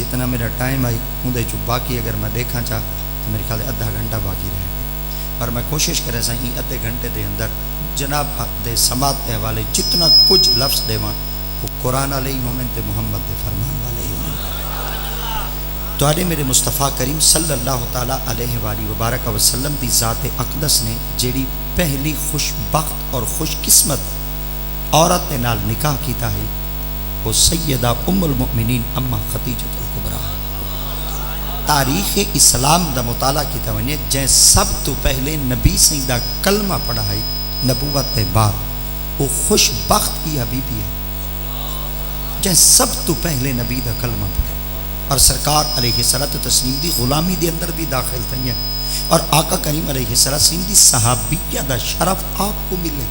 جتنا میرا time I اندے چو باقی اگر میں دیکھا چاہ تو میرے خیال آدھا گھنٹہ باقی رہ گیا، اور میں کوشش کرے سا ہی ادھے گھنٹے دے اندر جناب دے سماعت دے حوالے جتنا کچھ لفظ دے وہاں وہ قرآن علیہ ہومن تے محمد دے فرمان والے ہومن تو آدھے میرے مصطفیٰ کریم صلی اللہ تعالیٰ علیہ وآلہ وبارک وسلم دی ذات اقدس نے جیڑی پہلی خوش بخت اور خوش قسمت عورت دے نال نکاح کیتا ہے وہ سیدہ ام المؤمنین اما خدیجۃ الکبریٰ۔ تاریخ اسلام دا مطالعہ کیتا ونجے جائیں سب تو پہلے نبی سیدہ کلمہ پڑھا ہے نبوت دے بعد وہ خوش بخت کی حبیبی ہے جائیں سب تو پہلے نبی دا کلمہ پڑھا اور سرکار علیہ الصلوۃ والتسلیم دی غلامی دے اندر بھی داخل تھی ہیں اور آقا کریم علیہ السلام دی صحابیہ دا شرف آپ کو ملے۔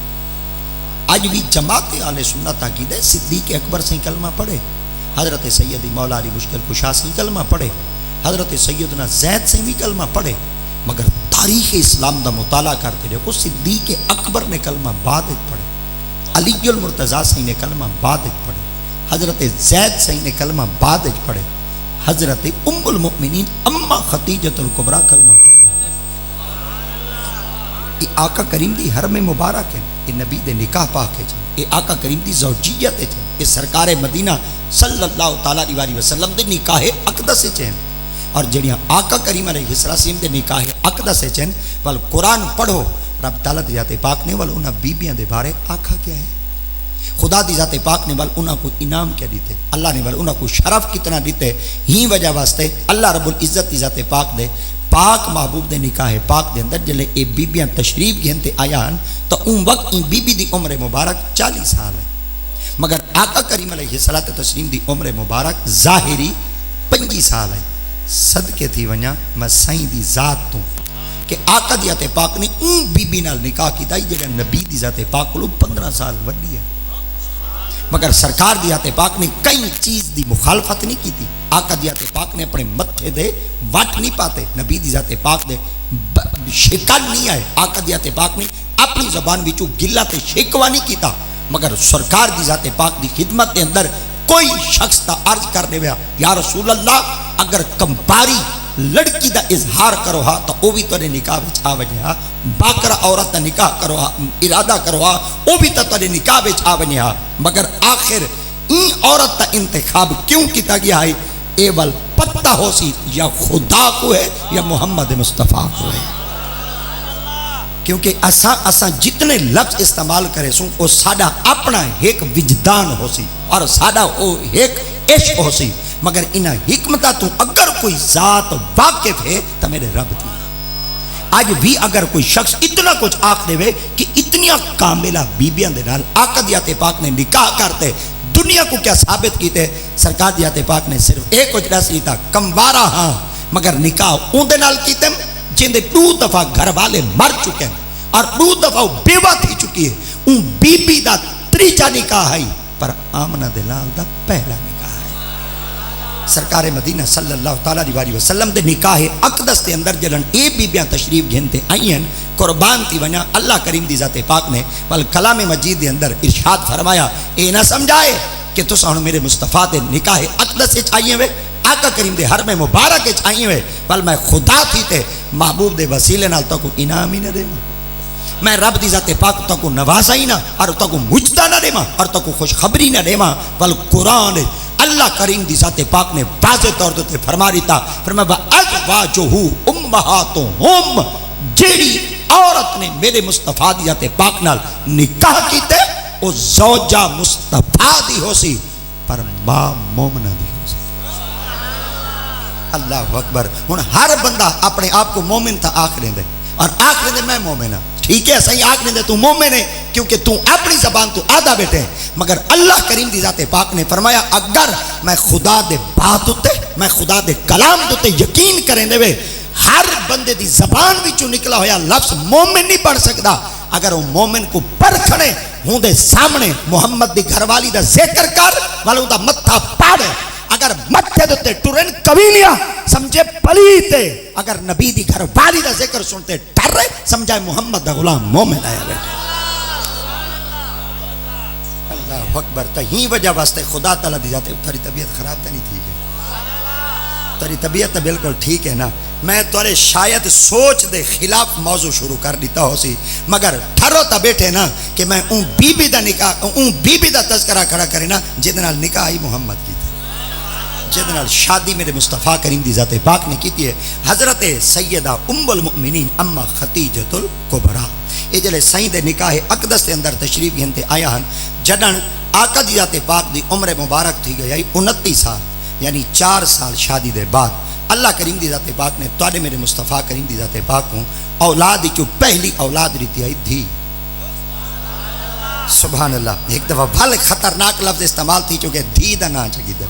آج بھی جماعت اہل سنت عقیدہ صدیق اکبر سے کلمہ پڑھے، حضرت سیدی مولا علی مشکل کشا سے کلمہ پڑھے، حضرت سیدنا زید سے بھی کلمہ پڑھے، مگر تاریخ اسلام دا مطالعہ کرتے رہے کو صدیق اکبر نے کلمہ بعد پڑھے، علی المرتضیٰ سے نے کلمہ بعد پڑھے، حضرت زید سے نے کلمہ بعد پڑھے، حضرت ام المؤمنین اما خدیجۃ الکبریٰ کلمہ پڑھے۔ یہ آقا کریم دی حرم مبارک ہے، یہ نبی دے نکاح پاک ہے، یہ آقا کریم دی زوجیت ہے، یہ سرکار مدینہ صلی اللہ تعالیٰ علیہ وسلم دے نکاح اقدس ہے، اور جڑیاں آقا کریم علیہ السلام دے نکاح اقدس ہے وال قرآن پڑھو رب تعالیٰ دی ذات پاک نے وال انہاں بیبیاں دے بارے آکھا کیا ہے، خدا دی ذات پاک نے وال انہاں کو انعام کیا دیتے، اللہ نے وال انہاں کو شرف کتنا دیتے، ہی وجہ واسطے اللہ رب العزت دی ذات پاک دے پاک محبوب دے نکاح پاک دے اندر جلے اے بیبیاں تشریف گھنتے آیان تو ان وقت ان بی بی دی عمر مبارک 40 سال ہے، مگر آقا کریم علیہ السلام دی عمر مبارک ظاہری 25 سال ہے۔ صدقے تھی ونیا میں سائیں دی ذات تو کہ آقا دی ذات پاک نے ان بی بی نال نکاح کیتا ہے جڑا نبی دی ذات پاک کو 15 سال وڈی ہے، مگر سرکار دی ذات پاک نے کئی چیز دی مخالفت نہیں کی تھی، آقا دی ذات پاک نے اپنے متھے دے وٹ نہیں پاتے، نبی دی ذات پاک دے شکن نہیں آئے، آقا دی ذات پاک نے اپنی زبان وچوں گلا تے شکوا نہیں کیتا، مگر سرکار دی ذات پاک دی خدمت دے اندر کوئی شخص تا عرض کرنے ویا یا رسول اللہ اگر کمپاری لڑکی دا اظہار کرو ہا تو او بھی تیرے نکاح وچ آ وجے ہا، باکرا عورت دا نکاح کرو ہا ارادہ کرو ہا او بھی تیرے نکاح وچ آ وجے ہا، مگر آخر این عورت دا انتخاب کیوں کیتا گیا ہے، اے ول پتہ ہو سی یا خدا کو ہے یا محمد مصطفیٰ کو ہے، کیونکہ اساں جتنے لفظ استعمال کرے سوں وہ ساڈا اپنا ایک وجدان ہو سی اور ساڈا وہ ایک عشق ہو سی، مگر انہاں حکمتہ تو اگر کوئی ذات واقف ہے تو میرے رب دی۔ آج بھی اگر کوئی شخص اتنا کچھ آکھ دے کہ اتنیا کاملہ بیبیاں دے نال آقا دی ذات پاک نے نکاح کرتے دنیا کو کیا ثابت کیتے، سرکار دی ذات پاک نے صرف ایک کچھ رسی تھا کموارا ہاں، مگر نکاح اون دے نال کیتے جن دے 2 دفعہ گھر والے مر چکے ہیں اور 2 دفعہ بیوہ تھی چکی ہے، ان بی بی دا 3جا نکاح ہے پر آمنہ دلال دا پہلا نکاح ہے۔ سرکار مدینہ صلی اللہ تعالیٰ علیہ وسلم دے نکاح اقدس دے اندر جلن اے بیبیاں تشریف گھنتے آئی ہیں، قربان تھی ونیا اللہ کریم دی ذات پاک نے بل کلام مجید دے اندر ارشاد فرمایا اے نہ سمجھائے کہ تو سانو میرے مصطفیٰ دے نکاح اقدس وچ آئی ہوئے، آقا کریم دے حرم مبارک وچ آئی ہوئے، بل میں خدا تھی تے محبوب دے وسیلے نال تو کو انعام ہی نہ دے، میں رب دی ذات پاک تو کو نوازا ہی نہ اور تو کو مجدہ نہ دے اور تو کو خوشخبری نہ دے، بل قرآن اللہ کریم دی ذات پاک نے واضح طور تے فرما دیتا، فرمایا ازواجہ امہاتہم، جیڑی عورت نے میرے مصطفیٰ دی ذات پاک نال نکاح کیتے او زوجہ مصطفیٰ دی ہو سی پر ماں مومنہ دی ہو سی۔ اللہ اکبر، ہن ہر بندہ اپنے آپ کو مومن تھا آخر دے اور آخر دے میں مومن ہاں، ٹھیک ہے صحیح آخر دے تو مومن ہے کیونکہ تو اپنی زبان تو آدھا بیٹھے ہیں، مگر اللہ کریم دی ذات پاک نے فرمایا اگر میں خدا دے بات ہوتے میں خدا دے کلام ہوتے یقین کریں دے وے ہر بندے دی زبان وچوں نکلا ہویا لفظ مومن نہیں پڑھ سکتا، اگر وہ مومن کو پرکھنے ہوں دے سامنے محمد دی گھر والی دا ذکر کر والوں دا متھا پاڑے، اگر متھے دوتے ٹرن قبیلیاں سمجھے پلیتے، اگر نبی دی گھر والی دا ذکر سنتے ڈر رہے سمجھائے محمد دا غلام مومن آیا بیٹھا۔ اللہ اکبر، تو ہی وجہ واسطے خدا تعالیٰ دی ذات تاری طبیعت خراب تا نہیں تھی گئی، تیری طبیعت بالکل ٹھیک ہے نا، میں تورے شاید سوچ دے خلاف موضوع شروع کر دیتا ہو سی، مگر ٹھرو تا بیٹھے نا کہ میں اون بی بی دا نکاح، اون بی بی دا تذکرہ کھڑا کرے نا جہدے نال نکاح آئی محمد کی تھی، جہدے نال شادی میرے مصطفیٰ کریم دی ذات پاک نے کیتی ہے، حضرت سیدہ ام المؤمنین اما خدیجۃ الکبریٰ۔ یہ جلے سائیں دے نکاح اقدس دے اندر تشریف گھنتے آیا ہن، جڈن آقا دی ذات پاک دی عمر مبارک تھی گئی 29 سال، یعنی 4 سال شادی دے بعد اللہ کریم دی ذات پاک نے تواڈے میرے مصطفیٰ کریم دی ذات پاک کو اولاد جو پہلی اولاد دیتی آئی تھی۔ سبحان اللہ، ایک دفعہ بھل خطرناک لفظ استعمال تھی چونکہ دھی دا نا چکی دے،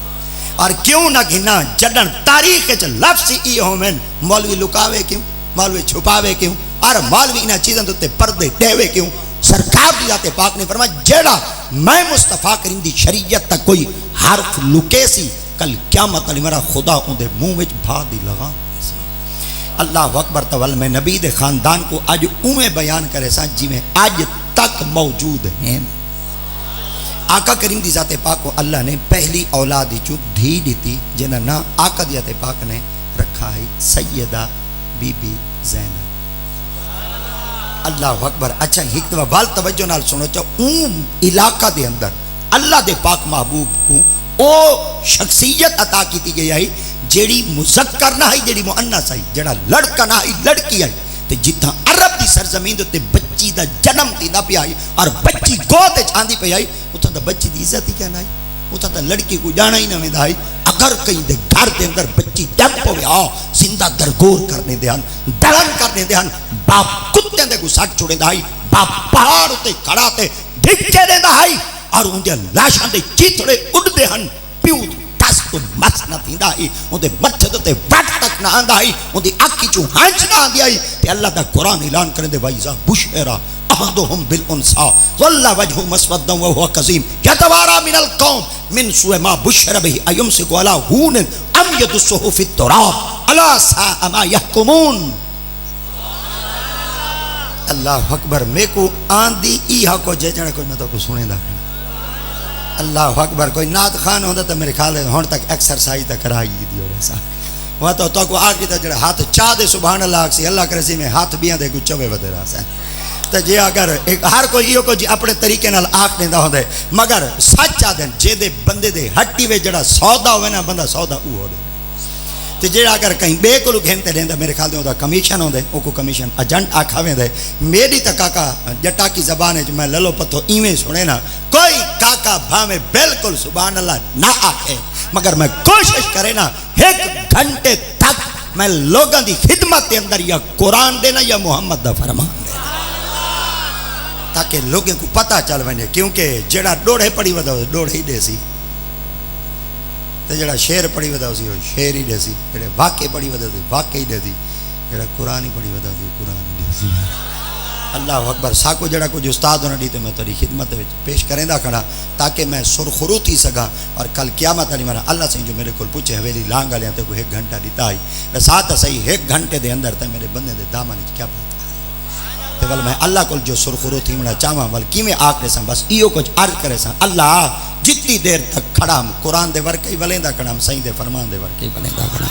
اور کیوں نہ گھنا جڈن تاریخ چ لفظ ای ہومن، مولوی لکاوے کیوں، مولوی چھپاوے کیوں، اور مولوی انہاں چیزاں تے پردے ڈیوے کیوں؟ سرکار دی ذات پاک نے فرمایا جیڑا میں مصطفیٰ کریم دی شریعت تک کوئی حرف لکے سی، کل قیامت علی میرا خدا اون دے منہ وچ بھا دی لگام سی۔ اللہ اکبر، تول میں نبی دے خاندان کو اج اویں بیان کرے سا جی میں اج تک موجود ہیں۔ آقا کریم دی ذات پاک کو اللہ نے پہلی اولاد چوں دھی دیتی جنہاں نا آقا دی ذات پاک نے رکھا ہے سیدہ بی بی زینب۔ اللہ اکبر۔ اچھا ایک دفعہ بال توجہ نال سنو، چاہو اون علاقہ دے اندر اللہ دے پاک محبوب کو او شخصیت عطا کیتی گئی ہے جیڑی مذکر نہ ہے، جیڑی مؤنث ہے، جیڑا لڑکا نہ ہے لڑکی ہے، تے جتھاں عرب دی سرزمین تے بچی دا جنم دی نہ پیا ہے اور بچی گود وچ آندی پئی ہے، اتھاں تے بچی دی عزت ہی کیا نہ ہے، اتھاں تے لڑکی کو جانا ہی نہ ویندا ہے۔ اگر کہیں دے گھر دے اندر بچی ڈپ ہوے آ زندہ درگور کرنے دے ہن، دلن کرنے دے ہن، باپ کتے دے کو سٹ چھوڑے دا ہے، باپ پہاڑ تے کھڑا تے ڈھکے دیندا ہے اور ان دے لاشاں دے چیتڑے اڑدے ہن، پیو دس کو مس نہ تھیندا ہے، ان دے متھے تے وٹ تک نہ آندا ہے، ان دی اکھ چوں ہنچ نہ آندی ہے، تے اللہ دا قرآن اعلان کرے دے وائزا بشرا احدهم بالانثى ظل وجهه مسودا وهو كظيم يتوارى من القوم من سوء ما بشر به ايمسك على هون ام يدسه في التراب الا ساء ما يحكمون۔ اللہ اکبر۔ میں کو آندی ای حق جے جڑا کوئی میں تو کو سنے دا۔ اللہ اکبر۔ کوئی نعت خان ہوندا تو میرے خیال ہے ہن تک ایکسرسائز تے کرائی دی ہو ایسا وہ تو کو آ کے تے جڑا ہاتھ چا دے سبحان اللہ سی اللہ کرے سی میں ہاتھ بیاں دے کو چوے ودے رہا سا تے جے اگر ایک ہر کوئی ایو کو جی اپنے طریقے نال آکھ دیندا ہوندا ہے، مگر سچ آ دین جے دے بندے دے ہٹی وچ جڑا سودا ہوے نا بندہ سودا او ہو دے تے جڑا اگر کہیں بے کو گھنتے دیندا میرے خیال دے اوندا کمیشن ہوندا ہے، او کو کمیشن ایجنٹ آکھاویں دے۔ میری تے کاکا جٹا کی زبان وچ میں للو پتھو ایویں سنے نا، کوئی کاکا بھاویں بالکل سبحان اللہ نہ آکھے، مگر میں کوشش کرے نا 1 گھنٹے تک میں لوگاں دی خدمت دے اندر یا قرآن دینا یا محمد دا فرمان دینا تاکہ لوگوں کو پتہ چل ونے، کیونکہ جڑا ڈوڑے پڑی ودا ڈوڑے ہی دے سی تے جڑا شعر پڑھی ودا سی وہ شعر ہی دے سی، جڑے واقعے پڑھی ودا سی واقعے ہی دے سی، جڑا قرآن ہی پڑھی ودا سی قرآن ہی دے سی۔ اللہ اکبر۔ ساکو جڑا کچھ استاد ہونا دی تے میں تیری خدمت وچ پیش کریندا کھڑا تاکہ میں سرخرو تھی سکاں، اور کل قیامت علی مرا اللہ سے جو میرے کول پوچھے حویلی لانگ والے تے کو 1 گھنٹہ دیتا ہے ساتھ صحیح 1 گھنٹے دے اندر تے میرے بندے دے دامن وچ کیا پتا ہے تے ول میں اللہ کول جو سرخرو تھی منا چاہواں ول کیویں آکھے سا بس ایو کچھ عرض کرے سا اللہ جتنی دیر تک کھڑا ہم قرآن دے ورکے ہی ولیندا کھڑا ہم صحیح دے فرمان دے ورکے ہی ولیندا کھڑا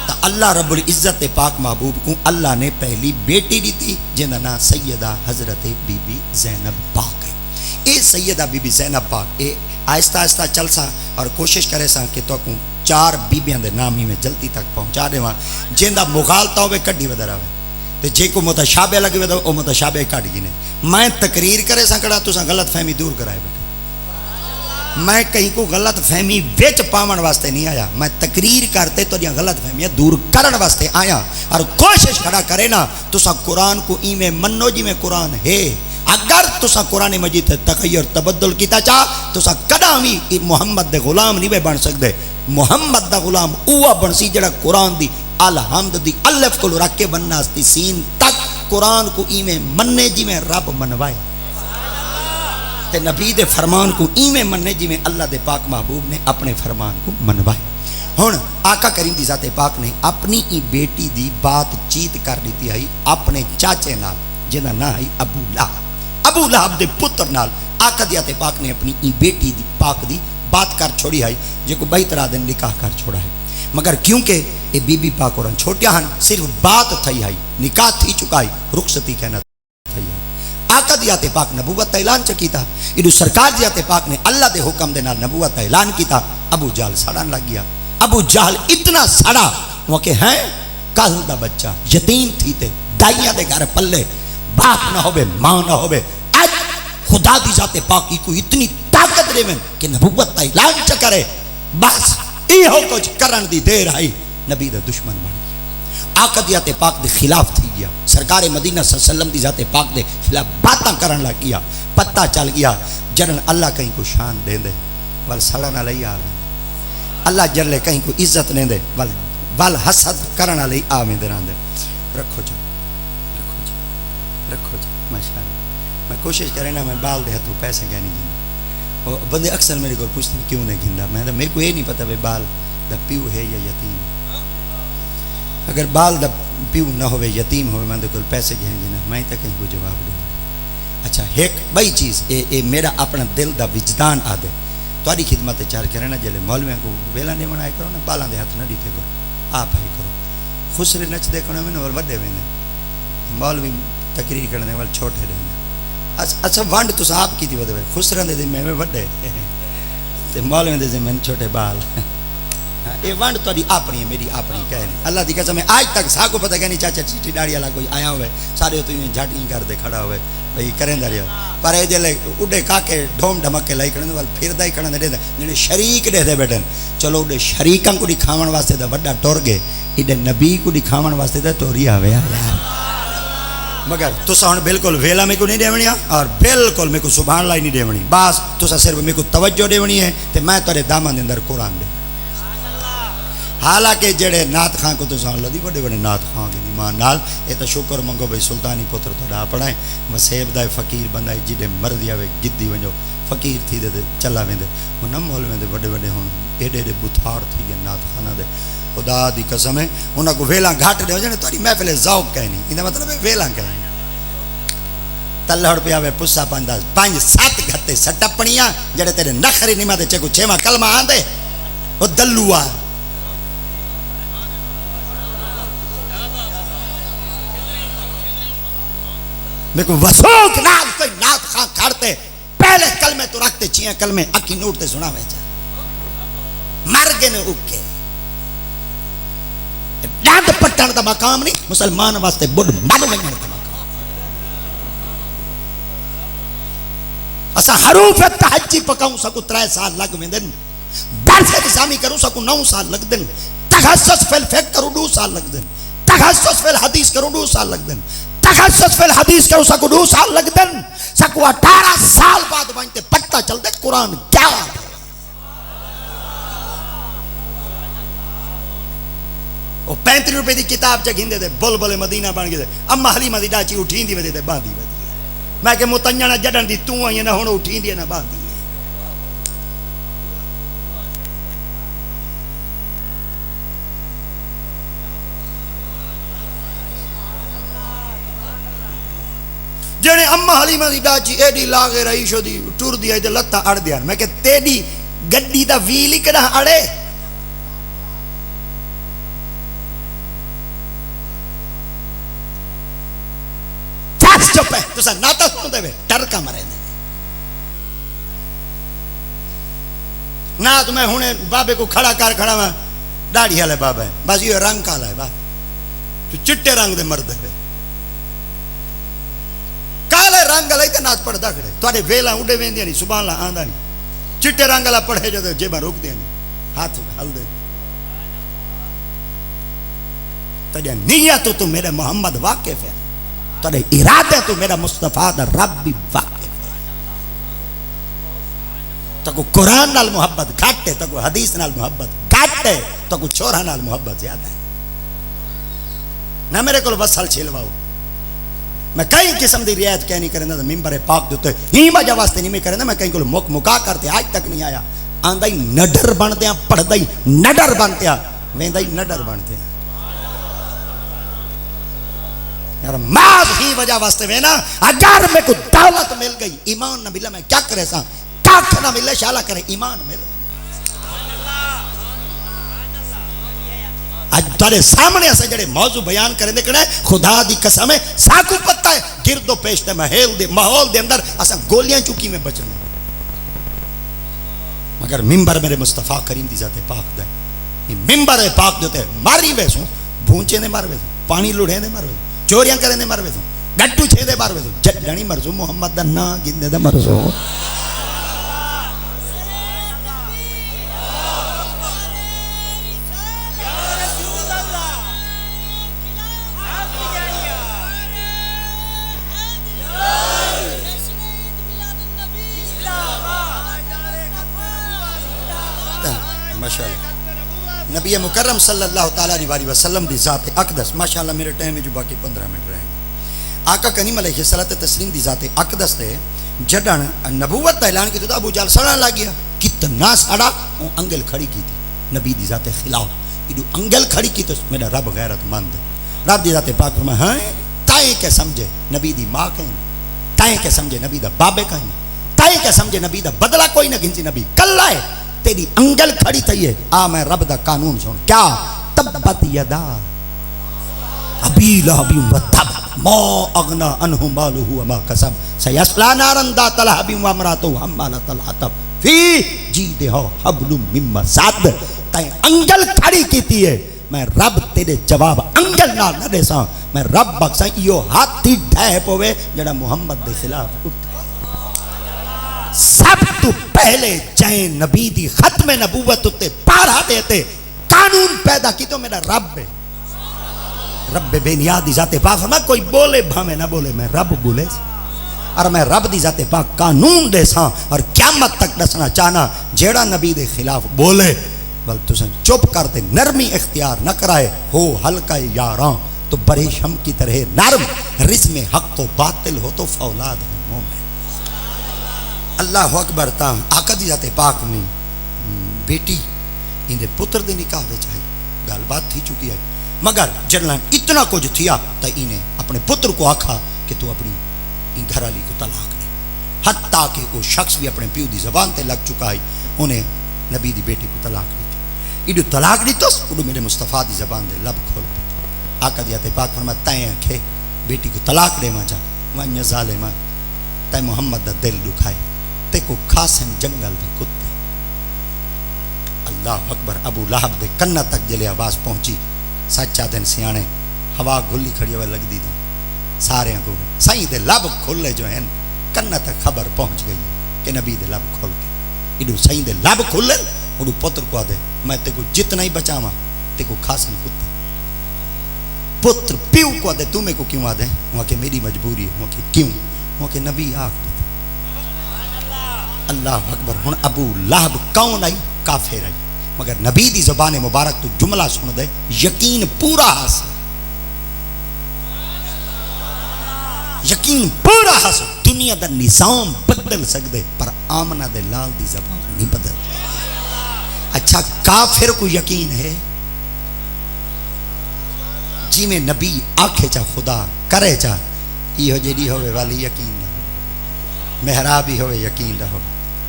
تا اللہ رب العزت پاک محبوب کو اللہ نے پہلی بیٹی دی تھی جنہا نا سیدہ حضرت بی بی زینب پاک ہے۔ اے سیدہ بی بی زینب پاک اے آہستہ آہستہ چل سا اور کوشش کرے سا کہ تو کو 4 بیبیاں دے نامی میں جلدی تک پہنچا دے وہاں جیندہ مغالتا ہوئے کڈی ودرا ہوئے تے جے کو متشابہ لگے ہوئے او متشابہ کٹ گی نے۔ میں تقریر کرے سا کڑا تو سا غلط فہمی دور کرائے بیٹھے، میں کہیں کو غلط فہمی ویچ پاون واسطے نہیں آیا، میں تقریر کرتے تو یہ غلط فہمیاں دور کرن واسطے آیا، اور کوشش کھڑا کرے نا تو سا قرآن کو ایمیں منو جی میں قرآن ہے۔ اگر تو سا قرآن مجید تغیر تبدل کیتا چاہ تو سا کدا بھی محمد دے غلام نہیں بن سکتے۔ محمد دا غلام اوہ بن سی جڑا قرآن دی الحمد دی الف کو رکھ کے بننا ستی سین تک قرآن کو ایمیں مننے جی میں رب منوائے تے نبی دے فرمان کو ایویں مننے جی میں اللہ دے پاک محبوب نے اپنے فرمان کو منوائے۔ ہن آقا کریم دی ذات پاک نے اپنی ای بیٹی دی بات چیت کر دیتی ہے اپنے چاچے نال جنہاں نا ہے ابو لہب دے پتر نال۔ آقا دی ذات پاک نے اپنی ای بیٹی دی پاک دی بات کر چھوڑی ہے جے کو 72 دن نکاح کر چھوڑا ہے، مگر کیونکہ یہ بی بی پاک اور چھوٹیا ہن صرف بات تھئی ہائی نکاح تھی چکائی رخصتی کہنا تھئی ہائی آقا دیات پاک نبوت اعلان چکیتا ایڈو سرکار دیات پاک نے اللہ دے حکم دے نال نبوت اعلان کیتا ابو جہل سڑان لگ گیا ابو جہل اتنا سڑا وہ کہ ہیں کل دا بچہ یتیم تھی تے دائیاں دے گھر پلے باپ نہ ہوئے ماں نہ ہوئے اج خدا دی ذات پاکی کو اتنی طاقت دے میں کہ نبوت اعلان چ کرے بس ایہو کچھ کرن دی دیر آئی نبی دا دشمن بن گیا آقا دی ذات پاک دے خلاف تھی گیا سرکار مدینہ صلی اللہ علیہ وسلم دی ذات پاک دے خلاف باتاں کرن لگ گیا پتہ چل گیا جنن اللہ کہیں کو شان دے دے ول سڑن علی آوے اللہ جلے کہیں کو عزت نہیں دے ول حسد کرن علی آوے دران دے رکھو جو رکھو جی ماشاءاللہ میں کوشش کریں نا میں بال دے تو پیسے کیا نہیں گھندا بندے اکثر میرے کو پوچھتے ہیں کیوں نہیں گھندا میں تو میرے کو یہ نہیں پتا بھائی بال دا پیو ہے یا یتیم اگر بال دا پیو نہ ہوئے یتیم ہوئے میں تو کل پیسے گھن گنا میں تو کہیں کو جواب دوں اچھا ایک بئی چیز اے میرا اپنا دل دا وجدان آدھے تاری خدمت چار کریں نا جلے مولویاں کو ویلا نہیں بنائے کرو نا بالاں دے ہاتھ نہ دیتے کرو آپ آئی کرو خسرے نچ دے کرو میں نے وڈے وینے مولوی تقریر کرنے والے چھوٹے رہنے اچھا وانڈ تو صاحب کی تھی وہ دے خسران دے میں وڈے تے مولوی دے میں چھوٹے بال یہ وانڈ تو اپنی ہے میری اپنی کہنی اللہ دی قسم ہے آج تک سا کو پتہ کہ نہیں چاچا چیٹی داڑھی والا کوئی آیا ہوئے سارے تو یوں جھاٹی کر دے کھڑا ہوئے بھئی کریں دا رہا پر اے جلے اڈے کاکے ڈھوم ڈھمک کے لائی کرنے والے پھر دائی کرنے دے دے شریک دے دے بیٹھن چلو اڈے شریکاں کو دکھاون واسطے دا وڈا ٹور گئے اڈے نبی کو دکھاون واسطے دا ٹوری آوے یار مگر تسا ہن بالکل ویلا میں کو نہیں دیونیا اور بالکل میں کو سبحان اللہ نہیں دیونی بس تسا صرف میں کو توجہ دیونی ہے تے میں تیرے دامن دے اندر قرآن دے حالانکہ جڑے نات خان کو تسا اللہ دی بڑے بڑے نات خان دی ایمان نال اے تے شکر منگو بھئی سلطانی پتر تہاڈا پڑھائیں وسیب دا فقیر بندہ جڑے مرضی آوے گدی ونجو فقیر تھی دے چلا ویندے انہاں مولوی دے بڑے بڑے ہن ایڈے ایڈے بتھاڑ تھی گئے نات خانہ دے خدا دی قسم ہے انہاں کو ویلا گھاٹ دے ہو جانے تاری محفل ذوق کہنی انہاں مطلب ہے ویلا کہنی تلہڑ پہ آوے پسا پانداز 5-7 گھتے سٹپنیاں جڑے تیرے نخری نہیں ماتے چکو 6واں کلمہ آندے وہ دلوا میں کو وسوک نال کوئی نات خان کھڑتے پہلے کلمے تو رکھتے 6 کلمے اکی نوٹتے سنا ویچا مرگے نے اکے ڈانڈ پٹھان دا مقام نہیں مسلمان واسطے بڑھ مانو وینگن دا مقام اسا حروف تحجی پکاؤں سکو 3 سال لگ ویندن درس نظامی کروں سکو 9 سال لگ دن تخصص فی الفقہ کروں 2 سال لگ دن تخصص فی الحدیث کروں 2 سال لگ دن تخصص فی الحدیث کروں سکو 2 سال لگ دن سکو 18 سال بعد بانتے پتہ چل دے قرآن کیا ہے وہ 35 روپے دی کتاب چا گھندے دے بلبل مدینہ بن گئے اما حلیمہ دی ڈاچی اٹھین دی ودے دے باندھی ودی میں کہ متنجنہ جڑن دی تو آئی نہ ہونا اٹھین دی نہ باندھی جڑے اما حلیمہ دی ڈاچی ایڈی لاغے رئیشو دی ٹور دی آئی دے لتا اڑ دیان میں کہ تیڈی گڈی دا ویلی کڑا اڑے چپ ہے تو سا ناتا سن دے ٹرکا مرے دے نا تو میں ہونے بابے کو کھڑا کر کھڑا میں داڑھی والے بابا ہے بس یہ رنگ کالا ہے بات تو چٹے رنگ دے مرد ہے کالے رنگ والا تے نات پڑھدا کھڑے تواڈے ویلا اڈے ویندی نہیں سبحان اللہ آندا نہیں چٹے رنگ والا پڑھے جو جیباں روک دے نہیں ہاتھ ہل دے تجا نیت تو میرے محمد واقف ہے تارے ارادے تو میرا مصطفیٰ دا رب بھی واقف ہے تو کو قرآن نال محبت گھٹ ہے تو کو حدیث نال محبت گھٹ ہے تو کو چورہ نال محبت زیادہ ہے نہ میرے کو وصل چھلواؤ میں کئی قسم دی رعایت کہنی کرنا تھا ممبر پاک دیتے ہی وجہ واسطے نہیں میں کرنا میں کہیں کو مکا کرتے آج تک نہیں آیا آندہ ہی نڈر بنتے ہیں پڑھتا ہی نڈر بنتے ہیں ویندہ ہی نڈر بنتے ہیں یار ماز ہی وجہ واسطے میں نا اگر میں کو دولت مل گئی ایمان نہ ملا میں کیا کرے سا کاکھ نہ ملے شالا کرے ایمان مل اج تارے سامنے اسا جڑے موضوع بیان کریں دے کڑا خدا دی قسم ہے ساکو پتہ ہے گرد و پیش تے ماحول دے اندر اسا گولیاں چکی میں بچنے مگر ممبر میرے مصطفیٰ کریم دی ذات پاک دا یہ ممبر پاک دیتے ماری ویسوں بھونچے نے مار ویسوں پانی لڑے نے مار ویسوں چوریاں کرے نے مار ویسوں گٹو چھے دے مار ویسوں جڑنی مرزو محمد دا نا گندے دا مرزو نبی مکرم صلی اللہ تعالیٰ علیہ وسلم دی ذات اقدس ماشاءاللہ میرے ٹائم میں جو باقی 15 منٹ رہیں گے آقا کریم علیہ الصلوۃ والتسلیم دی ذات اقدس تے جڑن نبوت دا اعلان کیتا ابو جہل سڑن لگ گیا کتنا سڑا انگل کھڑی کی تھی نبی دی ذات خلاف یہ انگل کھڑی کی تو میرا رب غیرت مند رب دی ذات پاک فرمایا ہاں تائیں کہ سمجھے نبی دی ماں کہیں تائیں کہ سمجھے نبی دا بابے کہیں تائیں کہ سمجھے نبی دا بدلہ کوئی نہ گنجی نبی کل آئے تیری انگل کھڑی تھی ہے آ میں رب دا قانون سن کیا تبت یدا ابی لہب و تب ما اغنا عنہ مالہ وما کسب سیصلی نارا ذات لہب وامرأتہ حمالۃ الحطب فی جیدہا حبل من مسد تے انگل کھڑی کیتی ہے میں رب تیرے جواب انگل نال نہ دے ساں میں رب بخشاں ایو ہاتھی ڈھے پوے جڑا محمد دے خلاف اٹھ سب تو پہلے جائیں نبی دی ختم نبوت تے پارا دیتے قانون پیدا کی تو میرا رب ہے رب بے نیادی ذات پاک فرمایا کوئی بولے بھامے نہ بولے میں رب بولے اور میں رب دی ذات پاک قانون دے ساں اور قیامت تک دسنا چاہنا جیڑا نبی دے خلاف بولے بل تسیں چپ کرتے نرمی اختیار نہ کرائے ہو ہلکا یاراں تو بڑے شم کی طرح نرم رزم حق و باطل ہو تو فولاد ہے مومن اللہ اکبر تا آقا دی ذات پاک میں بیٹی اندے پتر دے نکاح وچ آئی گل بات تھی چکی ہے مگر جنلان اتنا کچھ تھیا تا انہیں اپنے پتر کو آکھا کہ تو اپنی گھر والی کو طلاق دے حتیٰ کہ وہ شخص بھی اپنے پیو دی زبان تے لگ چکا ہے انہیں نبی دی بیٹی کو طلاق دی تھی ایڈو طلاق دی تو انہوں میرے مصطفیٰ دی زبان دے لب کھول پہ آقا دی ذات پاک فرما تائیں آنکھے بیٹی کو طلاق دے ماں جا وانیا ظالمہ تائیں محمد دا دل دکھائے تے کو کھاسن جنگل دے کتے اللہ اکبر ابو لہب دے کنہ تک جلے آواز پہنچی سچا دن سیانے ہوا گھلی کھڑی ہوئے لگ دی دا سارے کو سائیں دے لب کھلے جو ہیں کنہ تک خبر پہنچ گئی کہ نبی دے لب کھل کے ایڈو سائیں دے لب کھلے اڈو پتر کو آدھے میں تے کو جتنا ہی بچاواں تے کو کھاسن کتے پتر پیو کو آدھے تمہیں کو کیوں آدھے وہاں کہ میری مجبوری ہے وہاں کہ کیوں وہاں کہ نبی آخ اللہ اکبر ہن ابو لہب کون آئی کافر آئی مگر نبی دی زبان مبارک تو جملہ سن دے یقین پورا حاصل یقین پورا حاصل دنیا دا نظام بدل سکدے پر آمنہ دے لال دی زبان نہیں بدل اچھا کافر کو یقین ہے جی میں نبی آنکھے چاہ خدا کرے چاہ یہ جڑی ہوئے والی یقین نہ ہو محرابی ہوئے یقین نہ ہو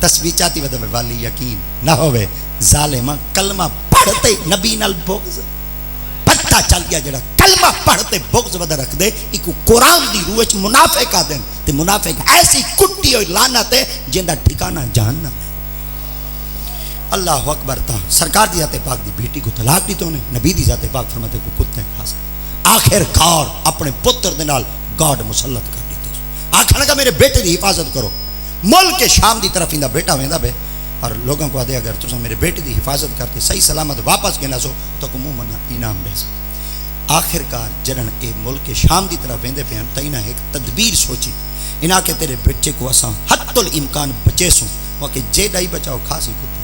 تسبیح چاہتی ودے والی یقین نہ ہوئے ظالمہ کلمہ پڑھتے نبی نال بغض پتہ چل گیا جڑا کلمہ پڑھتے بغض ودے رکھ دے ایکو قرآن دی روح منافق آ دیں تے منافق ایسی کٹی ہوئی لعنت ہے جندہ ٹھکانہ جہنم ہے اللہ اکبر تا سرکار دی ذات پاک دی بیٹی کو طلاق دی تو نے نبی دی ذات پاک فرماتے کو کتے کھاس آخر کار اپنے پتر دے نال گاڈ مسلط کر دی تو آکھنا کہ میرے بیٹے دی حفاظت کرو ملک شام دی طرف اندہ بیٹا ویندہ بے اور لوگوں کو آدھے اگر تسا میرے بیٹے دی حفاظت کرتے صحیح سلامت واپس گنا سو تو کو منہ منا انعام دے سا آخر کار جنن اے ملک شام دی طرف ویندے پہ ہم تینا ایک تدبیر سوچی انہا کہ تیرے بچے کو اساں حتی الامکان بچے سوں وہ کہ جے ڈائی بچاؤ کھاسی کتے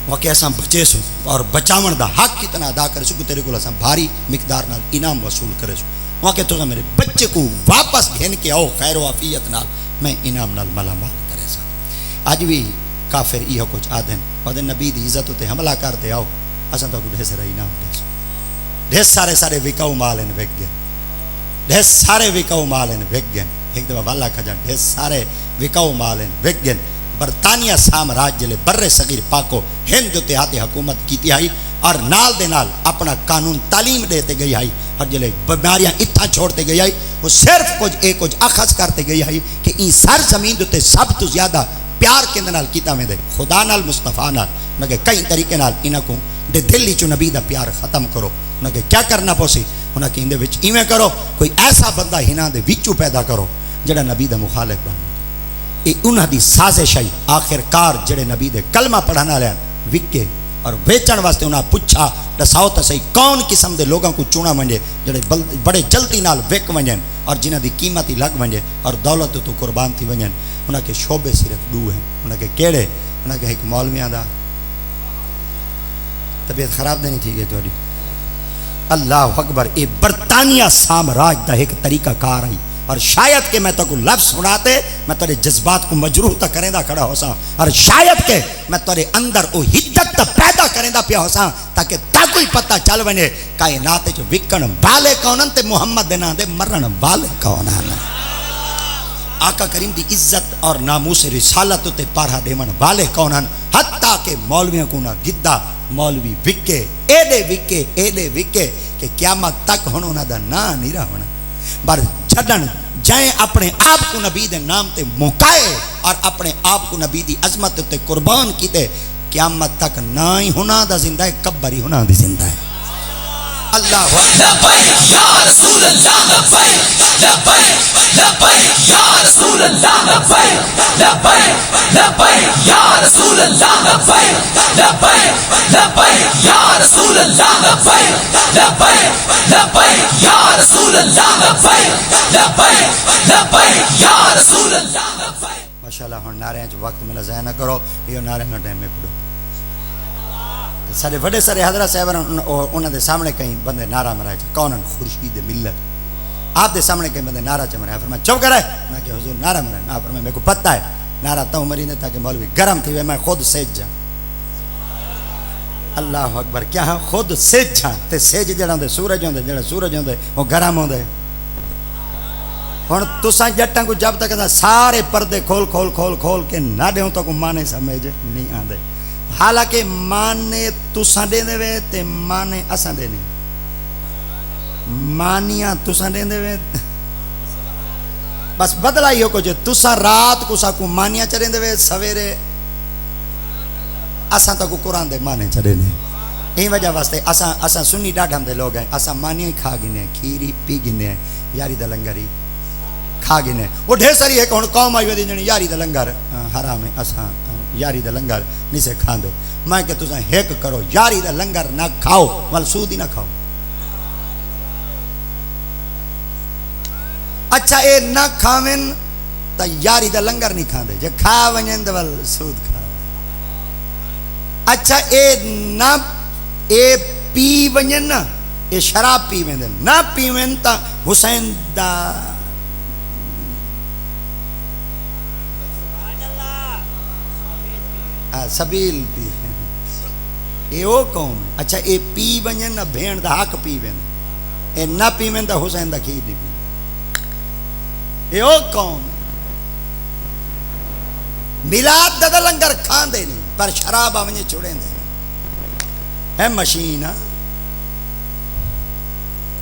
وہ کہ اساں بچے سوں اور بچاون دا حق کتنا ادا کرے سو کہ تیرے کو اساں بھاری مقدار نال انعام وصول کرے سو وہ کہ تسا میرے بچے کو واپس گھن کے آؤ خیر و عافیت نال میں انعام نال مالا مال کرے سا آج بھی کافر یہ کچھ آدھن اور نبی دی عزت ہوتے حملہ کرتے آؤ اساں تو ڈھیر سارا انعام دے سو ڈھیر سارے وکاؤ مال ان وک گئے ڈھیر سارے وکاؤ مال ان وک گئے ایک دفعہ والا کھجا ڈھیر سارے وکاؤ مال ان وک گئے برطانیہ سامراج جلے بر صغیر پاکو ہند تے ہاتھ حکومت کیتی آئی اور نال دے نال اپنا قانون تعلیم دیتے گئی آئی اور جلے بیماریاں اتنا چھوڑتے گئی آئی وہ صرف کچھ اخذ کرتے گئی آئی کہ این سر زمین دوتے سب تو زیادہ پیار کے نال کیتا میں دے خدا نال مصطفیٰ نال انہاں کہ کئی طریقے نال انہاں کو دے دلی چو نبی دا پیار ختم کرو انہاں کہ کیا کرنا پوسی انہاں کہ اندے وچ ایویں کرو کوئی ایسا بندہ ہنا دے وچو پیدا کرو جڑا نبی دا مخالف بن یہ انہاں دی سازش ہے آخر کار جڑے نبی دے کلمہ پڑھانا لیا وکے اور بیچن واسطے انہاں پوچھا دساؤ تو صحیح کون قسم دے لوگوں کو چونا ونجے جڑے بڑے جلدی نال وک ونجن اور جنہاں دی قیمت ہی لگ ونجے اور دولت تو قربان تھی ونجن انہاں کے شعبے صرف دو ہیں انہاں کے کیڑے انہاں کے ایک مولویاں دا طبیعت خراب نہیں تھی گئی تھوڑی اللہ اکبر اے برطانیہ سامراج دا ایک طریقہ کار آئی اور شاید کہ میں تو کو لفظ سناتے میں تیرے جذبات کو مجروح تا کریں دا کھڑا ہو سا اور شاید کہ میں تیرے اندر او حدت تا پیدا کریں دا پیا ہو سا تاکہ تا کوئی پتہ چل بنے کائنات جو وکن والے کونن تے محمد دینا دے مرن والے کونن آقا کریم دی عزت اور ناموس رسالت تے پارہا دیمن والے کونن حتیٰ کہ مولویوں کو نہ گدہ مولوی وکے ایڈے وکے کہ قیامت تک ہونا دا نا نہیں رہا ہونا بار چھڑن جائیں اپنے آپ کو نبی دے نام تے مکائے اور اپنے آپ کو نبی دی عظمت تے قربان کی تے قیامت تک نہ ہی ہونا دا زندہ ہے کبری ہونا دی زندہ ہے اللہ لبیک یا رسول اللہ لبیک لبیک لبیک یا رسول اللہ لبیک لبیک لبیک یا رسول اللہ لبیک لبیک لبیک یا رسول اللہ لبیک لبیک لبیک یا رسول اللہ لبیک لبیک لبیک یا رسول اللہ لبیک ماشاءاللہ ہن نعرے جو وقت میں ضائع نہ کرو یہ نعرے نہ ٹائم میں پڑھو سارے بڑے سارے حضرت صاحب انہاں دے سامنے کہیں بندے نعرہ مرائے کونن خورشید ملت آپ دے سامنے کہیں بندے نعرہ چ مرائے فرمایا چپ کرے میں کہ حضور نعرہ مرائے نہ فرمایا میرے کو پتہ ہے نعرہ تو مری نے تاکہ مولوی گرم تھی میں خود سیج جاؤں اللہ اکبر کیا ہاں خود سیج جاؤں تے سیج جڑا دے سورج ہوندے جڑا سورج ہوندے وہ گرم ہوندے ہن تساں جٹاں کو جب تک سارے پردے کھول کھول کھول کھول کے نہ دیوں تو کو مانے سمجھ نہیں آندے حالانکہ مانے تساں دے دے وے تے مانے اساں دے نہیں مانیاں تساں دے دے وے بس بدلا ہی ہو کچھ تساں رات کو سا کو مانیاں چریں دے وے سویرے اساں تو کو قرآن دے مانے چریں دے این وجہ واسطے اساں سنی ڈاڈھم دے لوگ ہیں اساں مانیاں ہی کھا گنے کھیری پی گنے یاری دا لنگری کھا گنے وہ ڈھیر ساری ہے کہ ہن قوم آئی ودی جنی یاری دا لنگر حرام ہے اساں یاری دا لنگر نہیں سے کھان دے میں کہ تساں ہیک کرو یاری دا لنگر نہ کھاؤ ول سود ہی نہ کھاؤ اچھا اے نہ کھاویں تا یاری دا لنگر نہیں کھان دے جے کھا ونجن تے ول سود کھا اچھا اے نہ اے پی ونجن نا اے شراب پی ویندے نہ پیویں تا حسین دا سبیل پی اے او قوم ہے اچھا اے پی ونجن نہ بھین دا حق پی وین اے نہ پی وین دا حسین دا کھیر نہیں پی اے او قوم ہے میلاد دا لنگر کھان دے نہیں پر شراب آونجے چھوڑیں دے ہے مشین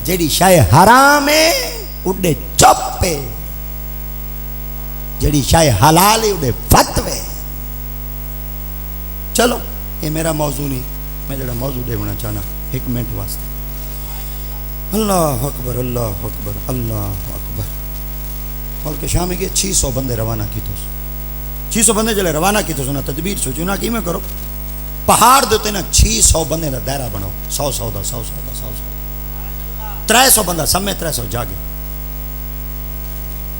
جیڑی شاہ حرام ہے اڑے چپ ہے جیڑی شاہ حلال ہے اڑے فتوے چلو یہ میرا موضوع نہیں میں جڑا موضوع دے ہونا چاہنا ایک منٹ واسطے اللہ اکبر اللہ اکبر اللہ اکبر بلکہ شام کے 600 بندے روانہ کی تو 600 بندے جلے روانہ کی تو سنا تدبیر سوچو نا کی میں کرو پہاڑ دیتے نا 600 بندے دا دائرہ بناؤ 100 دا 100 300 بندہ سمے 300 جاگے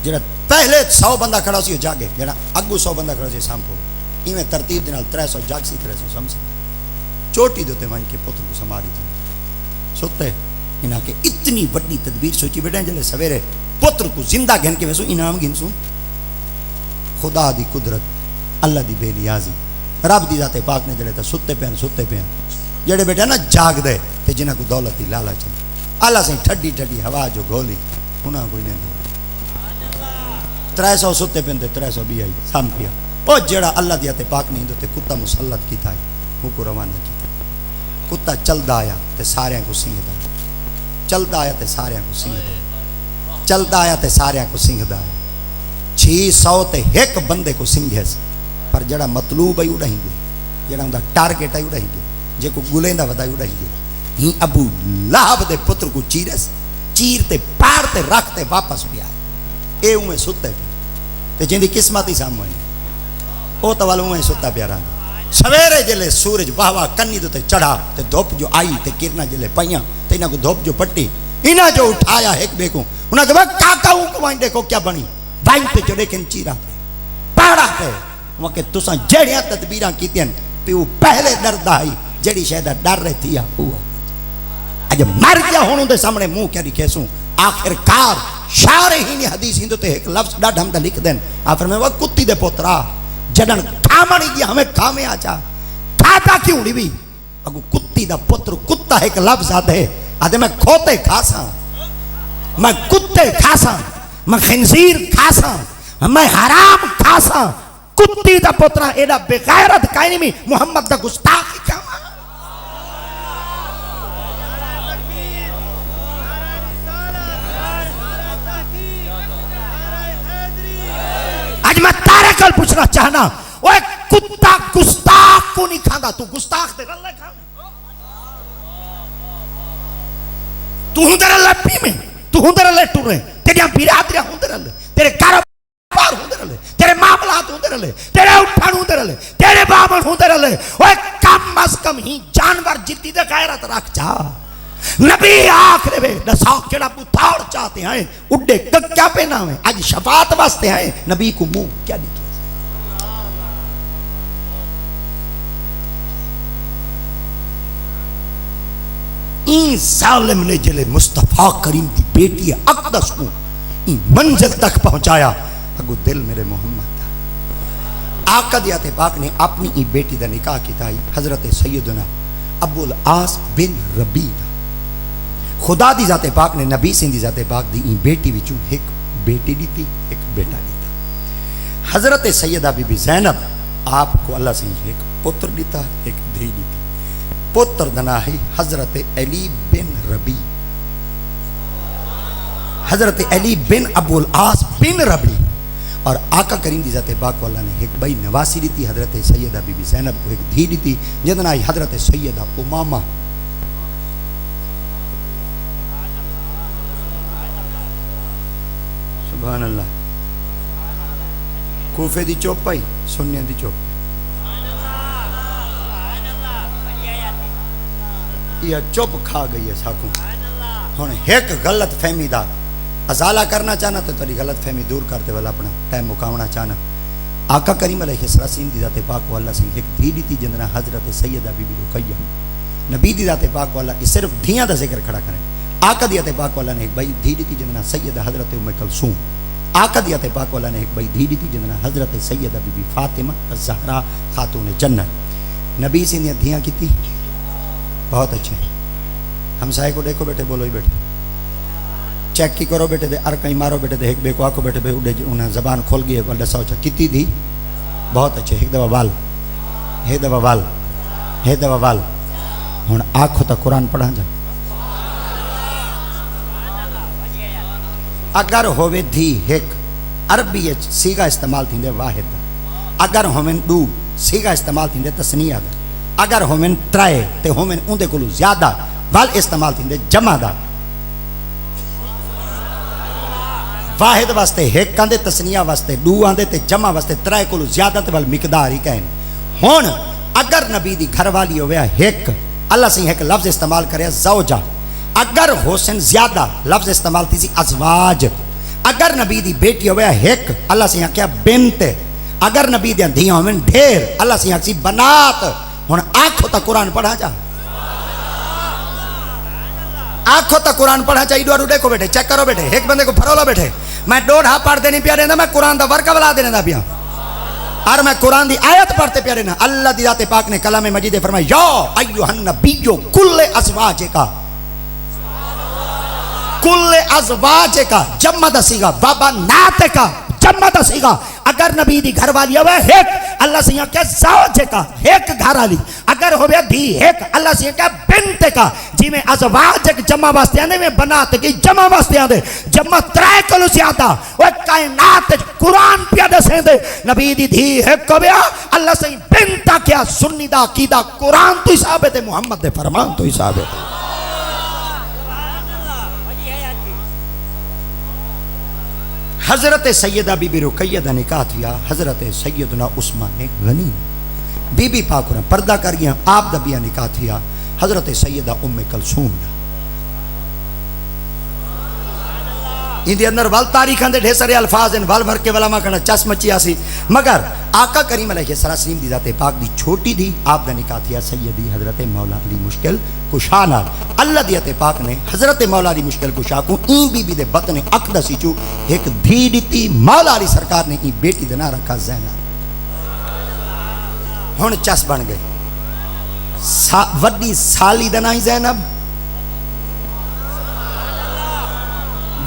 جڑا پہلے 100 بندہ کھڑا سی جاگے جڑا اگو 100 بندہ کھڑا سی سام کو ایویں ترتیب دے نال 300 جاگ سی 300 سمجھ چوٹی دیتے ون کے پتر کو سنبھالی تھی سوتے انہاں کے اتنی بڑی تدبیر سوچی بیٹھے جلے سویرے پتر کو زندہ گھن کے ویسو انعام گھن سو خدا دی قدرت اللہ دی بے نیازی رب دی ذات پاک نے جڑے تا ستے پین جڑے بیٹھے نا جاگ دے تے جنہاں کو دولت دی لالچ ہے اللہ سے ٹھڈی ٹھڈی ہوا جو گولی انہاں کوئی نہیں دے 300 ستے پین تے 300 بھی آئی سام پیا او جڑا اللہ دی ذات پاک نے دے کتا مسلط کیتا ہے وہ کو روانہ کیتا کتا چلدا آیا تے ساریاں کو سنگدا چلدا آیا تے ساریاں کو سنگدا چلدا آیا تے ساریاں کو سنگدا آیا 600 تے ایک بندے کو سنگھے سی پر جڑا مطلوب ہے اڑائیں گے جڑا ہوندا ٹارگیٹ ہے اڑائیں گے جے کو گلیندا ودا اڑائیں گے ہی ابو لہب دے پتر کو چیرس چیر تے پار تے رکھ تے واپس پیا اے اویں ستے پہ تے جیندی قسمت ہی سامنے او تو والوں اویں ستا پیارا سویرے جلے سورج واہ واہ کنی تے چڑھا تے دھوپ جو آئی تے کرنا جلے پیاں تے انہاں کو دھوپ جو پٹی انہاں جو اٹھایا ایک بے کو انہاں کہ کاکا کو وائیں دیکھو کیا بنی وائیں تے چڑھے کن چیرا پہ پاڑا پہ وہ کہ تساں جڑیاں تدبیراں کیتیاں پیو پہلے ڈردا ہی جڑی شے دا ڈر رہتی ہے او اج مر گیا ہن دے سامنے منہ کیا لکھیسوں آخر کار شارحین حدیث ہندو تے ایک لفظ ڈاڈ ہم دا لکھ دین آخر میں وہ کتی دے پوترا جڑن کھامڑی دی ہمیں کھامے آجا کھاتا کیوں نہیں بھی اگو کتی دا پتر کتا ایک لفظ آدھے آدھے میں کھوتے کھاساں میں کتے کھاساں میں خنزیر کھاساں میں حرام کھاساں کتی دا پترا ایڈا بغیرت کائنی میں محمد دا گستاخی کیا آج میں تارے کل پوچھنا چاہنا وہ کتا گستاخ کو نہیں کھانا تو گستاخ دے رلے کھانا تو ہوں دے رلے پی میں تو ہوں دے رلے ٹور رہے تیرے برادریاں ہوں دے رلے تیرے کاروبار ہوں دے رلے تیرے معاملات ہوں دے رلے تیرے اٹھان ہوں دے رلے تیرے بابن ہوں دے رلے وہ کم از کم ہی جانور جتی دے غیرت رکھ جا نبی آخر بے نساؤ کیڑا بتاڑ چاہتے ہیں اڈے کیا پہ نام ہے آج شفاعت واسطے ہیں نبی کو منہ کیا لکھے این ظالم نے جلے مصطفیٰ کریم دی بیٹی اقدس کو این منزل تک پہنچایا اگو دل میرے محمد دا آقا دیات پاک نے اپنی این بیٹی دا نکاح کیتا ہی حضرت سیدنا ابو العاص بن ربیعہ خدا دی ذات پاک نے نبی سندھی ذات پاک دی این بیٹی وچوں ایک بیٹی دیتی ایک بیٹا دیتا حضرت سیدہ بی بی زینب آپ کو اللہ سے ایک پتر دیتا ایک دھی دیتی پتر دنا ہے حضرت علی بن ربی حضرت علی بن ابو العاص بن ربی اور آقا کریم دی ذات پاک کو اللہ نے ایک بھائی نواسی دیتی حضرت سیدہ بی بی زینب کو ایک دھی دیتی جدنا ہے حضرت سیدہ امامہ سبحان اللہ کوفے دی چوپ پائی سنیاں دی چوپ یہ چوپ کھا گئی ہے ساکوں ہن ایک غلط فہمی دا ازالہ کرنا چاہنا تو تیری غلط فہمی دور کرتے والا اپنا ٹائم مکاونا چاہنا آقا کریم علیہ السلام دی ذات پاک کو اللہ سے ایک دھی دیتی جندنا حضرت سیدہ بی بی رقیہ نبی دی ذات پاک کو اللہ صرف دھیاں دا ذکر کھڑا کریں آقا دی ذات پاک کو اللہ نے ایک بھائی دھی دیتی جندنا سیدہ حضرت ام کلثوم آقا دی ذات پاک کو اللہ نے ایک بھائی دھی دیتی جندنا حضرت سیدہ بی بی فاطمہ الزہرا خاتون جنت نبی سے نے دھیاں کیتی بہت اچھے ہمسائے کو دیکھو بیٹے بولو ہی بیٹے چیک کی کرو بیٹے دے ارکائی مارو بیٹے دے ایک بے کو آکو بیٹے بے اڑے انہیں زبان کھول گئی ہے دساؤ چا کتی دی بہت اچھے ایک دفعہ وال ہے دفعہ وال ہے دفعہ وال ہن آنکھوں تا قرآن پڑھا جا اگر ہوئے دھی ایک عربی سیگا استعمال تھی دے واحد اگر ہوئے دو سیگا استعمال تھی دے تسنیہ دا اگر ہومن ترائے تے ہومن اندے کلو زیادہ وال استعمال تھی دے جمع دا واحد واسطے ایک کاندے تسنیہ واسطے دو آندے تے جمع واسطے ترائے کلو زیادہ تے وال مقدار ہی کہیں ہون اگر نبی دی گھر والی ہویا ایک اللہ سے ایک لفظ استعمال کرے زوجہ اگر حسن زیادہ لفظ استعمال تھی ازواج اگر نبی دی بیٹی ہویا ایک اللہ سے کیا بنت اگر نبی دی دھیاں ہوئے ڈھیر اللہ سے کسی بنات ہن آنکھوں تا قرآن پڑھا جا آنکھوں تا قرآن پڑھا چاہیے دوارو دیکھو بیٹھے چیک کرو بیٹھے ایک بندے کو پھرولا بیٹھے میں ڈوڑ ہاں پڑھ دینے پیا دینا میں قرآن دا ورکہ بلا دینے دا پیا اور میں قرآن دی آیت پڑھتے پیا دینا اللہ دی ذات پاک نے کلام مجید فرمایا یا ایوہ النبیو کل ازواج کا جمع دا سیگا بابا نات کا جمع دا سیگا اگر نبی دی گھر والی ہوئے ایک اللہ سے کہ زوج کا ایک گھر والی اگر ہوئے بھی ایک اللہ سے کہ بنت کا جی میں ازواج ایک جمع واسطے آنے میں بنات کی جمع واسطے آنے جمع ترائے کلو زیادہ وہ کائنات قرآن پیادہ سے دے نبی دی دھی ایک کو بیا اللہ سے بنتا کیا سنی دا عقیدہ قرآن تو ثابت ہے محمد دے فرمان تو ثابت ہے حضرت سیدہ بی بی رقیہ دا نکاح تھیا حضرت سیدنا عثمان غنی بی بی پاک نے پردہ کر گیا آپ دا بیا نکاح تھیا حضرت سیدہ ام کلثوم ان دے اندر وال تاریخاں دے ڈھیر سارے الفاظ ہیں وال بھر کے ولا ما کنا چس مچی آسی مگر آقا کریم علیہ السلام دی ذات پاک دی چھوٹی دی آپ دا نکاح تھیا سیدی حضرت مولا علی مشکل کشا نال اللہ دیت پاک نے حضرت مولا علی مشکل کشا کو این بی بی دے بطن اقدسی چو ایک دھی دیتی مولا علی سرکار نے این بیٹی دنا رکھا زینب ہن چس بن گئے وڈی سالی دنائی زینب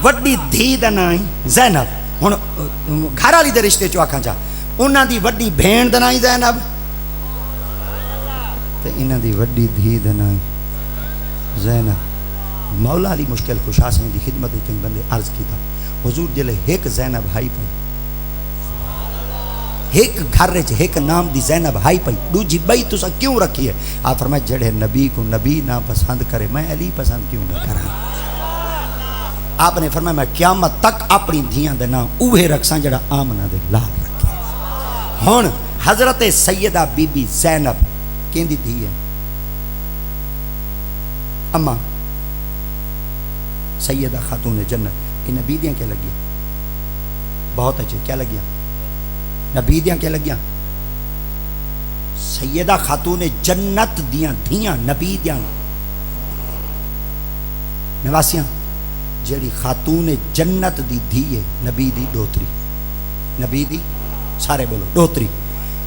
وڈی دھی دنائی زینب ہن گھر والی دے رشتے چو آکھاں جا انہاں دی وڈی بھین دنائی زینب تے انہاں دی وڈی دھی دنائی زینب مولا علی مشکل کشا سے دی خدمت کئی بندے عرض کی تھا حضور جلے ایک زینب ہائی پئی ایک گھر رچ ایک نام دی زینب ہائی پئی دوجی بئی تسا کیوں رکھی ہے آپ فرمائے جڑے نبی کو نبی نہ پسند کرے میں علی پسند کیوں نہ کراں آپ نے فرمایا میں قیامت تک اپنی دھیاں دے نام اوہے رکھساں جڑا آمنہ دے لال رکھے ہن حضرت سیدہ بی بی زینب کیندی دھی ہے اما سیدہ خاتون جنت یہ نبی دیاں کیا لگیا بہت اچھے کیا لگیا نبی دیاں کیا لگیا سیدہ خاتون جنت دیاں دھیاں نبی دیاں نواسیاں جیڑی خاتون جنت دی دھی ہے نبی دی ڈوتری نبی دی سارے بولو ڈوتری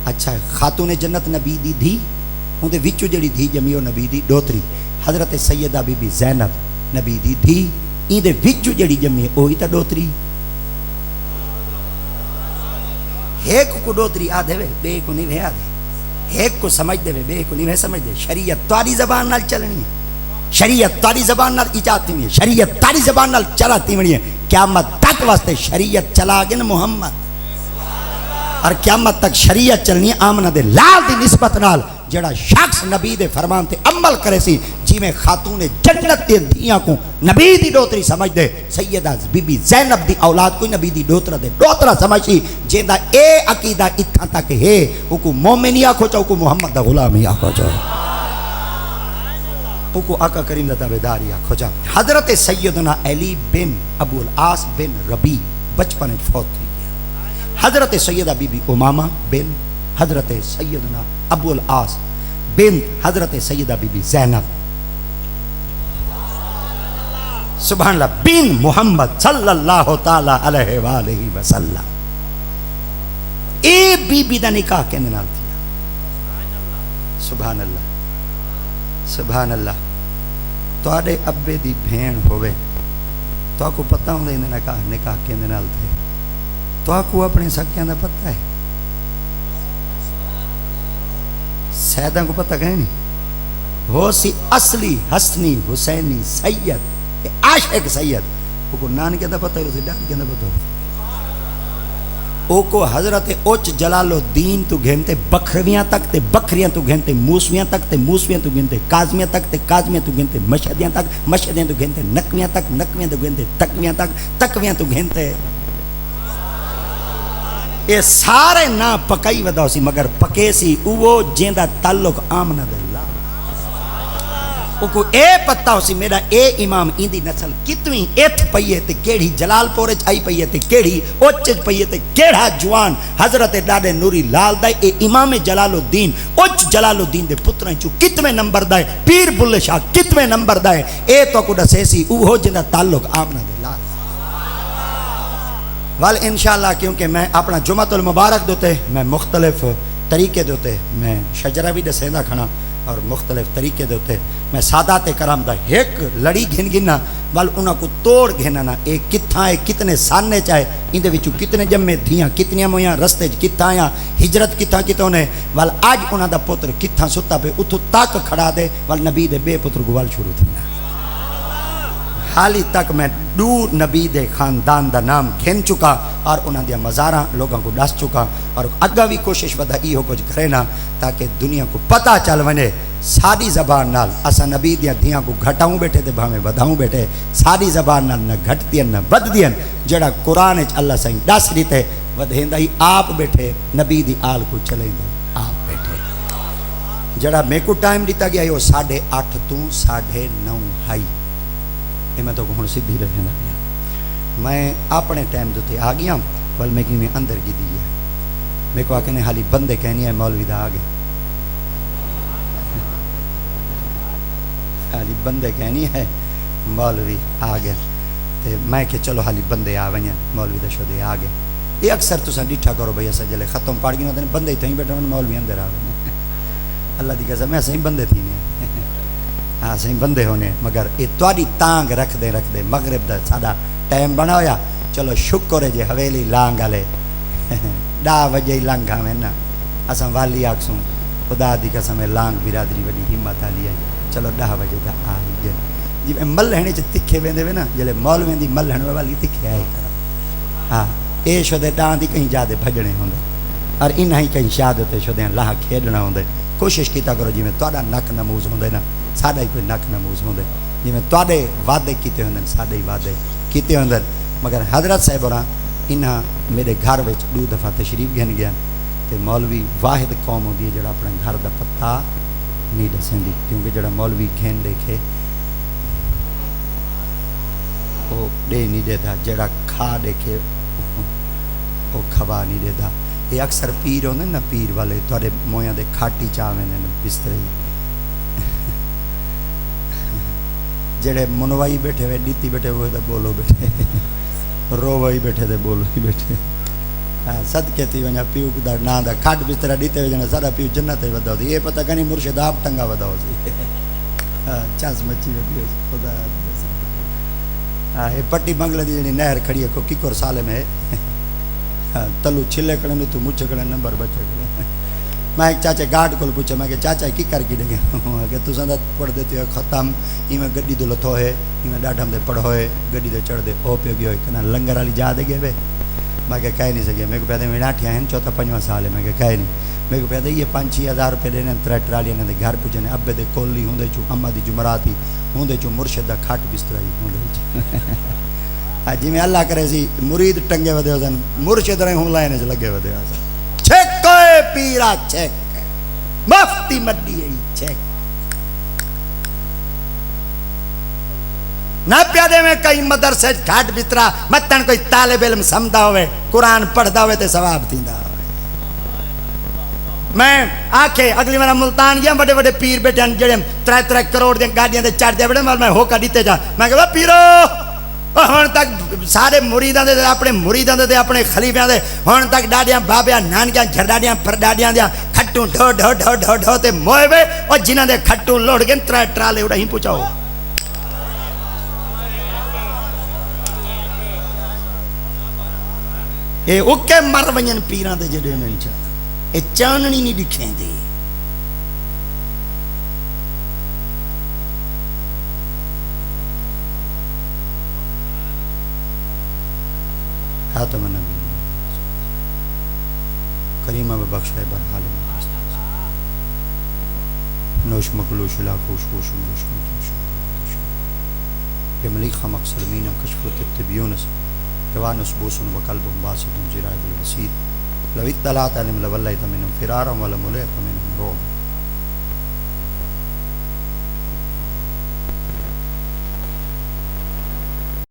اچھا خاتون جنت نبی دی دھی ان دے وچو جیڑی دھی جمی ہو نبی دی ڈوتری حضرت سیدہ بی بی زینب نبی دی دھی این دے وچو جیڑی جمی ہے اوہی تا ڈوتری ایک کو ڈوتری آ دے وے بے کو نہیں آ دے ایک کو سمجھ دے وے بے کو نہیں سمجھ دے شریعت تاری زبان نال چلنی ہے شریعت تاری زبان نال ایجاد تھی ہے شریعت تاری زبان نال چلاتی ہوئی ہے قیامت تک واسطے شریعت چلا گن محمد اور قیامت تک شریعت چلنی ہے آمنہ دے لال دی نسبت نال جڑا شخص نبی دے فرمان تے عمل کرے سی جی میں خاتون جنت دے دھیاں کو نبی دی ڈوتری سمجھ دے سیدہ بی بی زینب دی اولاد کوئی نبی دی ڈوترہ دے ڈوترہ سمجھ سی جیندہ اے عقیدہ اتھا تک ہے وہ کو مومنی آکھو چاہو کو محمد دا غلامی آکھو چاہو کو آقا کریم دا بیداری آکھو جا حضرت سیدنا علی بن ابو العاص بن ربی بچپن فوت تھی گیا حضرت سیدہ بی بی امامہ بن حضرت سیدنا ابو العاص بن حضرت سیدہ بی بی زینب سبحان اللہ بن محمد صلی اللہ تعالی علیہ وآلہ وسلم اے بی بی دا نکاح کے نال تھیا سبحان اللہ سبحان اللہ تو آڑے ابے دی بھین ہوئے تو آکو پتہ ہوں دے نکاح کے نال تھے تو آکو اپنے سکیاں دا پتہ ہے سیدہ کو پتہ کہیں نہیں ہو سی اصلی حسنی حسینی سید عاشق سید وہ کو نان کے دا پتہ ہے اسے ڈان کے دا پتہ ہو او کو حضرت اوچ جلال الدین تو گھنتے بکھرویاں تک تے بکھریاں تو گھنتے موسویاں تک تے موسویاں تو گھنتے کازمیاں تک تے کازمیاں تو گھنتے مشہدیاں تک مشہدیاں تو گھنتے نکویاں تک نکویاں تو گھنتے تکویاں تک تکویاں تو گھنتے اے سارے نا پکائی ودا سی مگر پکے سی او جیندہ تعلق آمنہ دلہ او کو اے پتہ ہو سی میرا اے امام ایندی نسل کتویں ایتھ پئیے تے کیڑی جلال پورے چائی پئیے تے کیڑی اوچ پئیے تے کیڑا جوان حضرت ڈاڈے نوری لال دائے اے امام جلال الدین اوچ جلال الدین دے پتریں چو کتویں نمبر دائے پیر بلے شاہ کتویں نمبر دائے اے تو کو ڈسے سی او ہو جنہ تعلق آمنہ دے لال وال انشاءاللہ کیونکہ میں اپنا جمعۃ المبارک دوتے میں مختلف طریقے دوتے میں شجرہ بھی دسیندہ کھنا اور مختلف طریقے دے ہوتے میں سادات کرام دا ایک لڑی گھن گنا وال انہاں کو توڑ گھنا نا ایک کتھاں ایک کتنے ساننے چاہے ان دے وچوں کتنے جمے دھیاں کتنیاں مویاں رستے کتھاں آیا ہجرت کتھاں کتوں نے وال آج انہاں دا پتر کتھاں ستا پہ اتھو تاک کھڑا دے وال نبی دے بے پتر گوال شروع تھینا حالی تک میں دور نبی دے خاندان دا نام گھن چکا اور انہاں دیا مزاراں لوگوں کو ڈس چکا اور اگا بھی کوشش ودا ای ہو کچھ کرے نا تاکہ دنیا کو پتہ چل ونے ساری زبان نال اسا نبی دیا دھیاں کو گھٹاؤں بیٹھے تے بھاویں بدھاؤں بیٹھے ساری زبان نال نہ گھٹ دین نہ بد دین جڑا قرآن وچ اللہ سائیں دس دیتے ودھیندا ہی آپ بیٹھے نبی دی آل کو چلیندا آپ بیٹھے جڑا میں کو ٹائم دیتا گیا وہ 8:30 تو 9:30 ہائی یہ میں تو ہوں سیدھی رکھنا پیا میں اپنے ٹائم تے آ گیا بل میں کہ اندر کی دی ہے میرے کو آکھنے حالی بندے کہنی ہے مولوی دا آ گئے حالی بندے کہنی ہے مولوی آ گئے تے میں کہ چلو حالی بندے آ ونجن مولوی دا شدے آ گئے یہ اکثر تساں ڈٹھا کرو بھئی اسا جلے ختم پڑ گئے بندے تھیں بیٹھے مولوی اندر آ گئے اللہ دی قسم میں صحیح بندے تھی نہیں ہاں صحیح بندے ہونے مگر یہ تاری تانگ رکھ دے مغرب دا ساڈا ٹائم بنا ہویا چلو شکر ہے جی حویلی لانگ والے 10 بجے ہی لانگ آویں نا اساں والی آکسوں خدا دی قسم لانگ برادری وڈی ہمت والی آئی چلو 10 بجے دا آئی گئے جی ملہنے چ تکھے ویندے وے نا جلے مولویاں دی ملہن والی تکھے آئے کرو ہاں اے شدے ڈان دی کہیں جادے بھجنے ہوندے اور انہاں ہی کہیں شہادت شدے لاہ کھیڈنا ہوندے کوشش کیتا کرو جی میں تہاڈا نک نموز ہوندے نا ساڈا ہی کوئی نک نموز ہوندے جی میں تواڈے وعدے کیتے ہوندے ساڈے ہی وعدے کیتے ہوندے مگر حضرت صاحب ہوراں انہاں میرے گھر وچ 2 دفعہ تشریف گھن گیا تے مولوی واحد قوم ہوندی ہے جڑا اپنے گھر دا پتہ نہیں دسیندی کیونکہ جڑا مولوی گھن دیکھے وہ دے نہیں دیتا جڑا کھا دیکھے وہ کھوا نہیں دیتا یہ اکثر پیر ہوندے نا پیر والے تواڈے مویاں دے کھاٹی چاویں نے بستر جڑے منوائی بیٹھے ہوئے ڈیتی بیٹھے ہوئے تو بولو بیٹھے رووائی بیٹھے دے بولو ہی بیٹھے صدقے تھی ونجا پیو دا نا دا کھاٹ بستر ڈیتے ہوئے جنا سارا پیو جنت تے ودا ہوسی یہ پتہ کنی مرشد آپ ٹنگا ودا ہوسی چاس مچی وی خدا یہ پٹی بنگلہ دی جڑی نہر کھڑی ہے کو کیکور سالے میں تلو چھلے کڑے نو تو مچھے کڑے نمبر بچے کڑے میں ایک چاچے گارڈ کو پوچھا میں کہ چاچا کی کر کے دے گا کہ تساں دا پڑھ دیتے ہو ختم ایویں گڈی دے لتھو ہے ایویں ڈاڈھم دے پڑھو ہے گڈی دے چڑھ دے او پہ گیو کنا لنگر والی جا دے گئے وے میں کہ کہہ نہیں سکے میں کو پہلے میں ناٹھیا ہیں 4-5 سال ہے میں کہ کہہ نہیں میں کو پہلے یہ 5-6 ہزار روپے دینے 3 ٹرالی انہاں دے گھر پوچھنے ابے دے کولی ہوندے چوں اما دی جمعرات ہی ہوندے چوں مرشد دا کھٹ بستر ہی ہوندے جی میں اللہ کرے سی مرید ٹنگے ودے ہو سن مرشد رہے ہوں لائن چ لگے ودے ہو سن چھک پیرا چھک مفتی مڈی ہے چھک نہ پیادے میں کئی مدرسے گھاٹ بسترا متن کوئی طالب علم سمجھدا ہوئے قرآن پڑھدا ہوئے تے ثواب تھیندا ہوئے میں آکھے اگلی بار ملتان گیا بڑے بڑے پیر بیٹھے ہیں جڑے 3 کروڑ دی گاڑیاں تے چڑھ دے بیٹھے میں ہو کا دیتے جا میں کہ پیرو ہن تک سارے مریداں دے اپنے مریداں دے اپنے خلیفیاں دے ہن تک ڈاڈیاں بابیاں نانکیاں جھڑڈاڈیاں پھرڈاڈیاں دیاں کھٹوں ڈھو ڈھو ڈھو ڈھو ڈھو تے موئے وے اور جنہاں دے کھٹوں لوڑ گئے 3 ٹرالے اڑا ہی پہنچاؤ اے اوکے مر ونجن پیراں دے جڑے میں چاہنا اے چاننی نہیں دکھیں دے خاتم النبی کریمہ و بخشائے برحال نوش مکلوش لاکوش خوش مروش کنتوش جملی خمق سلمین کشف و تبیونس جوانس بوسن و قلب باسد زرائب الوسید لو اطلاعت علم لولیت منم فرارا ولم لیت منم روم